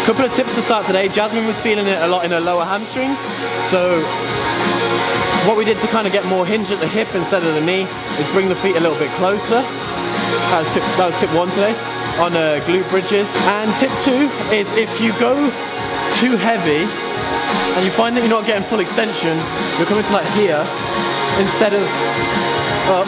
Couple of tips to start today. Jasmine was feeling it a lot in her lower hamstrings, so what we did to kind of get more hinge at the hip instead of the knee is bring the feet a little bit closer. That was tip 1 today on glute bridges. And tip 2 is if you go too heavy and you find that you're not getting full extension, you're coming to like here instead of up,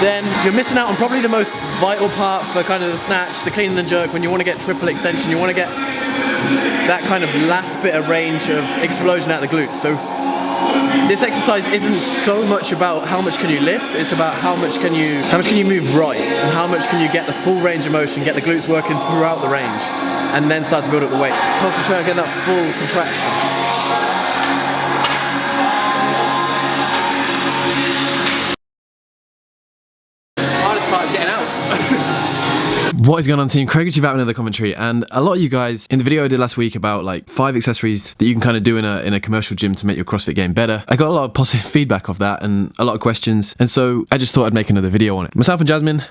then you're missing out on probably the most vital part for kind of the snatch, the clean and jerk. When you want to get triple extension, you want to get that kind of last bit of range of explosion out the glutes. So this exercise isn't so much about how much can you lift, it's about how much can you move right, and how much can you get the full range of motion, get the glutes working throughout the range, and then start to build up the weight. Concentrate on getting that full contraction. What is going on, team? Craig back with another commentary, and a lot of you guys in the video I did last week about like 5 accessories that you can kind of do in a commercial gym to make your CrossFit game better. I got a lot of positive feedback of that and a lot of questions, and so I just thought I'd make another video on it. Myself and Jasmine,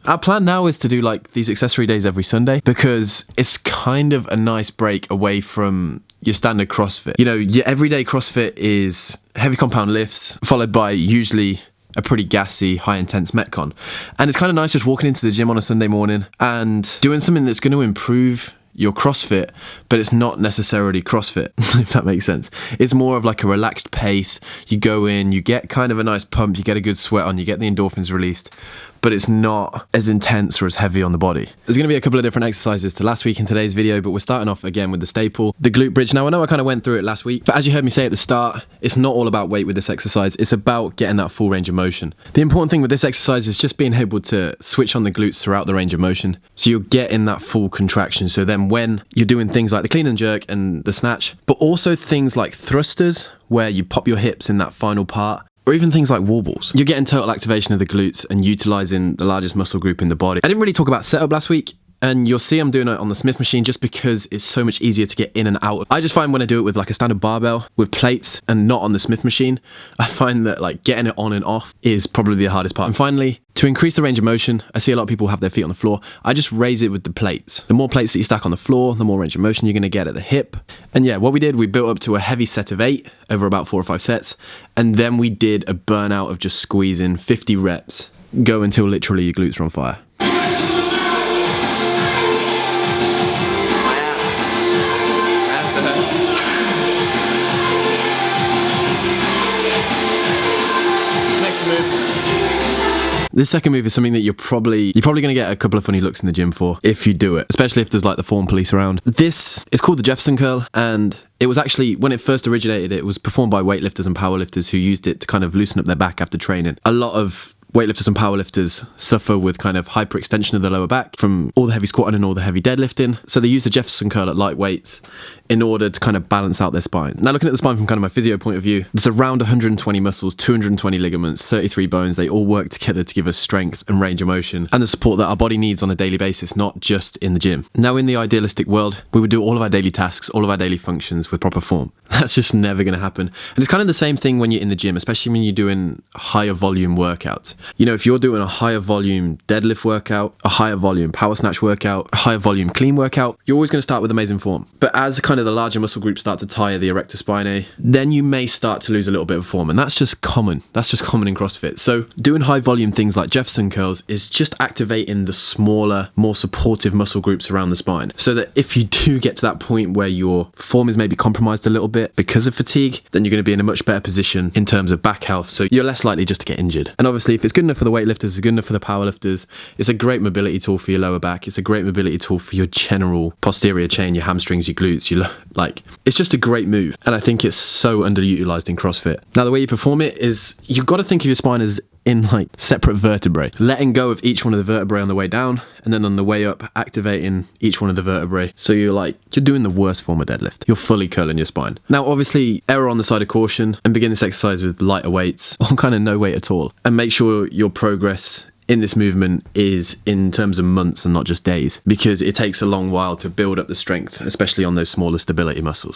our plan now is to do like these accessory days every Sunday, because it's kind of a nice break away from your standard CrossFit. You know, your everyday CrossFit is heavy compound lifts followed by usually a pretty gassy, high-intense Metcon. And it's kind of nice just walking into the gym on a Sunday morning and doing something that's going to improve your CrossFit, but it's not necessarily CrossFit, if that makes sense. It's more of like a relaxed pace. You go in, you get kind of a nice pump, you get a good sweat on, you get the endorphins released, but it's not as intense or as heavy on the body. There's going to be a couple of different exercises to last week in today's video, but we're starting off again with the staple, the glute bridge. Now, I know I kind of went through it last week, but as you heard me say at the start, it's not all about weight with this exercise. It's about getting that full range of motion. The important thing with this exercise is just being able to switch on the glutes throughout the range of motion, so you're getting that full contraction. So then when you're doing things like the clean and jerk and the snatch, but also things like thrusters, where you pop your hips in that final part, or even things like wall balls, you're getting total activation of the glutes and utilizing the largest muscle group in the body. I didn't really talk about setup last week, and you'll see I'm doing it on the Smith machine just because it's so much easier to get in and out. I just find when I do it with like a standard barbell with plates and not on the Smith machine, I find that like getting it on and off is probably the hardest part. And finally, to increase the range of motion, I see a lot of people have their feet on the floor. I just raise it with the plates. The more plates that you stack on the floor, the more range of motion you're going to get at the hip. And yeah, what we did, we built up to a heavy set of 8 over about 4 or 5 sets. And then we did a burnout of just squeezing 50 reps. Go until literally your glutes are on fire. This second move is something that you're probably going to get a couple of funny looks in the gym for if you do it, especially if there's like the form police around. This is called the Jefferson Curl, and it was actually, when it first originated, it was performed by weightlifters and powerlifters who used it to kind of loosen up their back after training. A lot of weightlifters and powerlifters suffer with kind of hyperextension of the lower back from all the heavy squatting and all the heavy deadlifting. So they use the Jefferson Curl at light weights in order to kind of balance out their spine. Now, looking at the spine from kind of my physio point of view, there's around 120 muscles, 220 ligaments, 33 bones. They all work together to give us strength and range of motion and the support that our body needs on a daily basis, not just in the gym. Now, in the idealistic world, we would do all of our daily tasks, all of our daily functions with proper form. That's just never going to happen. And it's kind of the same thing when you're in the gym, especially when you're doing higher volume workouts. You know, if you're doing a higher volume deadlift workout, a higher volume power snatch workout, a higher volume clean workout, you're always going to start with amazing form. But as kind of the larger muscle groups start to tire the erector spinae, then you may start to lose a little bit of form. And that's just common. That's just common in CrossFit. So doing high volume things like Jefferson curls is just activating the smaller, more supportive muscle groups around the spine. So that if you do get to that point where your form is maybe compromised a little bit because of fatigue, then you're going to be in a much better position in terms of back health. So you're less likely just to get injured. And obviously, if it's good enough for the weightlifters, it's good enough for the powerlifters, it's a great mobility tool for your lower back. It's a great mobility tool for your general posterior chain, your hamstrings, your glutes, it's just a great move. And I think it's so underutilized in CrossFit. Now, the way you perform it is you've got to think of your spine as in like separate vertebrae, letting go of each one of the vertebrae on the way down, and then on the way up, activating each one of the vertebrae. So you're doing the worst form of deadlift. You're fully curling your spine. Now, obviously, error on the side of caution, and begin this exercise with lighter weights or kind of no weight at all. And make sure your progress in this movement is in terms of months and not just days, because it takes a long while to build up the strength, especially on those smaller stability muscles.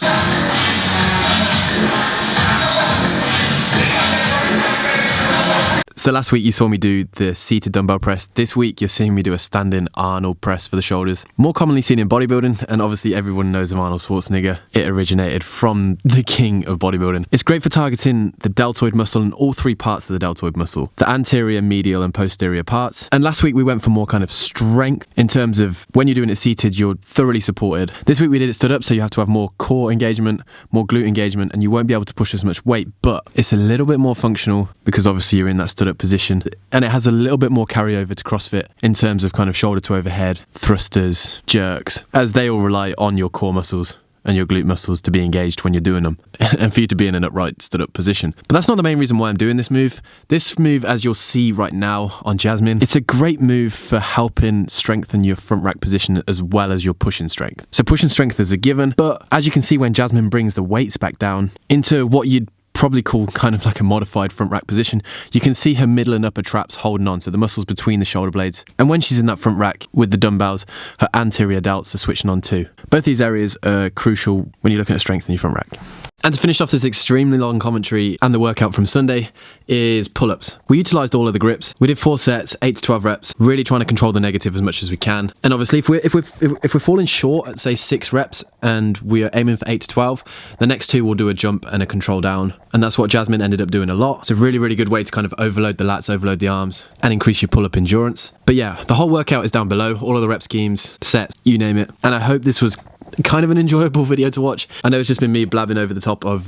So last week you saw me do the seated dumbbell press. This week you're seeing me do a standing Arnold press for the shoulders. More commonly seen in bodybuilding, and obviously everyone knows of Arnold Schwarzenegger. It originated from the king of bodybuilding. It's great for targeting the deltoid muscle and all three parts of the deltoid muscle, the anterior, medial and posterior parts. And last week we went for more kind of strength in terms of when you're doing it seated, you're thoroughly supported. This week we did it stood up, so you have to have more core engagement, more glute engagement, and you won't be able to push as much weight, but it's a little bit more functional because obviously you're in that stood up position, and it has a little bit more carryover to CrossFit in terms of kind of shoulder to overhead, thrusters, jerks, as they all rely on your core muscles and your glute muscles to be engaged when you're doing them and for you to be in an upright stood up position. But that's not the main reason why I'm doing this move. This move, as you'll see right now on Jasmine, it's a great move for helping strengthen your front rack position as well as your pushing strength. So pushing strength is a given, but as you can see when Jasmine brings the weights back down into what you'd probably call kind of like a modified front rack position, you can see her middle and upper traps holding on, so the muscles between the shoulder blades. And when she's in that front rack with the dumbbells, her anterior delts are switching on too. Both these areas are crucial when you're looking at strengthening your front rack. And to finish off this extremely long commentary and the workout from Sunday is pull-ups. We utilised all of the grips. We did 4 sets, 8 to 12 reps, really trying to control the negative as much as we can. And obviously if we're falling short at say 6 reps and we are aiming for 8 to 12, the next 2 will do a jump and a control down. And that's what Jasmine ended up doing a lot. It's a really, really good way to kind of overload the lats, overload the arms, and increase your pull-up endurance. But yeah, the whole workout is down below, all of the rep schemes, sets, you name it. And I hope this was kind of an enjoyable video to watch. I know it's just been me blabbing over the top of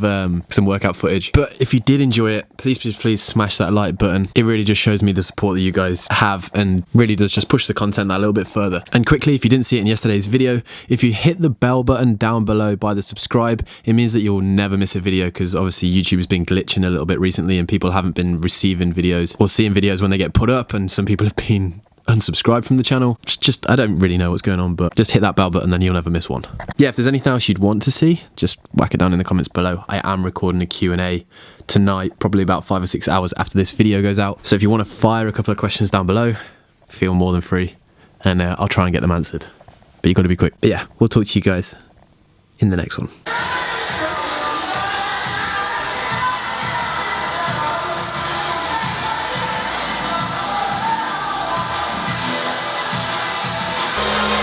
some workout footage, but if you did enjoy it, please smash that like button. It really just shows me the support that you guys have and really does just push the content that little bit further. And quickly, if you didn't see it in yesterday's video, if you hit the bell button down below by the subscribe, it means that you'll never miss a video, because obviously YouTube has been glitching a little bit recently and people haven't been receiving videos or seeing videos when they get put up, and some people have been unsubscribe from the channel. Just I don't really know what's going on, but just hit that bell button, then you'll never miss one. Yeah, if there's anything else you'd want to see, just whack it down in the comments below. I am recording a Q&A tonight, probably about 5 or 6 hours after this video goes out, so if you want to fire a couple of questions down below, feel more than free, and I'll try and get them answered, but you've got to be quick. But yeah, we'll talk to you guys in the next one.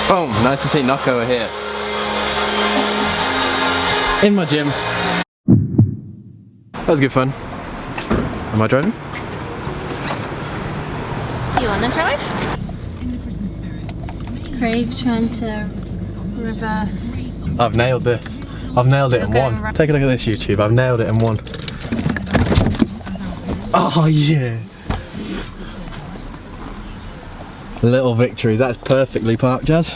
Boom, nice to see Nocco here. In my gym. That was good fun. Am I driving? Do you want to drive? Craig trying to reverse. I've nailed this. I've nailed it in one. Take a look at this, YouTube. I've nailed it in one. Oh yeah. Little victories. That's perfectly parked, Jazz.